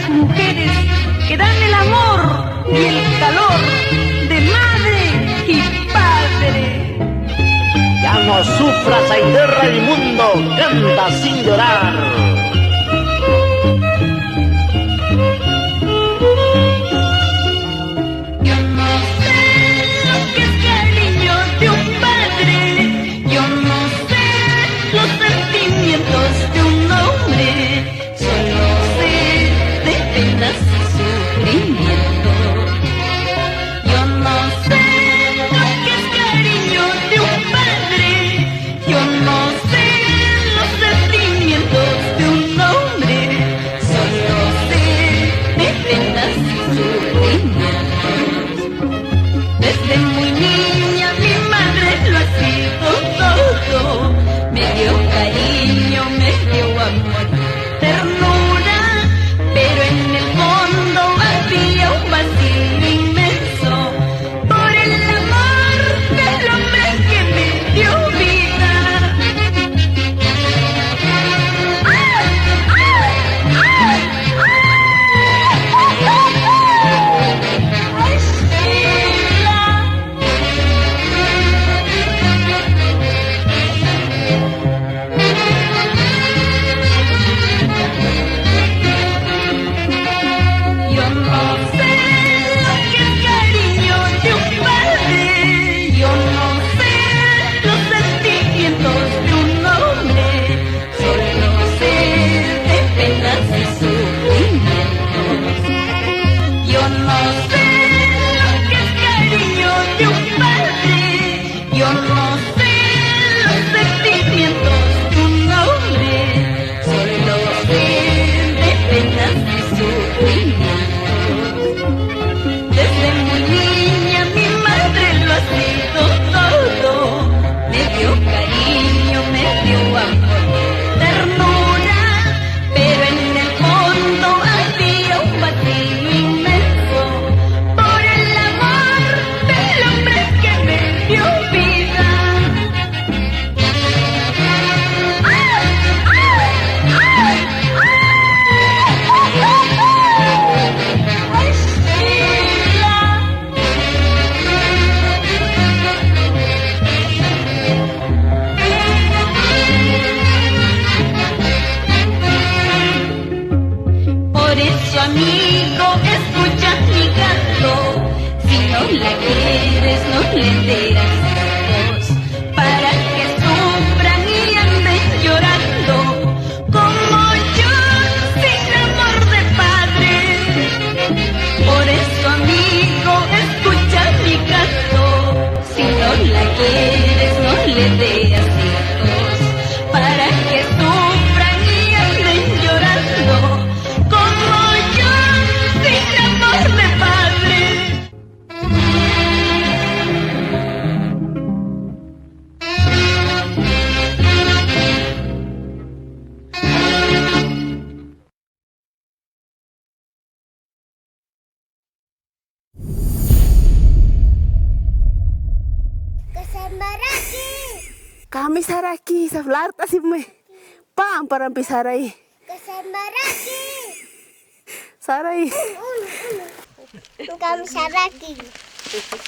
las mujeres que dan el amor y el calor de madre y padre. Ya no sufras, Aide Raimundo, canta sin llorar. Yo no sé lo que es cariño de un padre, yo no sé los sentimientos de un hombre, solo sé de penas y sufrimiento. Yo no sé lo que es cariño de un padre, yo no sé los sentimientos de un hombre, solo sé de penas y sufrimientos. Desde muy niña mi madre lo ha sido todo, me dio cariño, me dio amor, ternura, pero en el fondo había un vacío inmenso por el amor del hombre que me dio vida. ¡Ay, ay, ay, ay, Sheila! Yo no sé lo que es cariño de un padre, yo no sé los sentimientos de un hombre, solo sé de penas y sufrimientos. Yo no sé lo que es cariño de un padre, yo no sé los sentimientos de un hombre, solo sé de penas y sufrimientos. Desde muy niña mi madre lo ha sido todo, me dio cariño, me dio amor, ternura, pero en el fondo había un vacío inmenso por el amor del hombre que me dio vida. ¡Ay, ay, ay, ay, Sheila! Por eso, amigo, escucha mi canto. Si no la quieres, no le des hijos, para que sufran y anden llorando, como yo, sin amor de padre. Por eso, amigo, escucha mi canto. Si no la quieres, no le des hijos, para que sufran y anden llorando, como yo, sin amor de padre. Kami saraki sa flarta si me. Pam para pisaray. Saray. Kami saraki.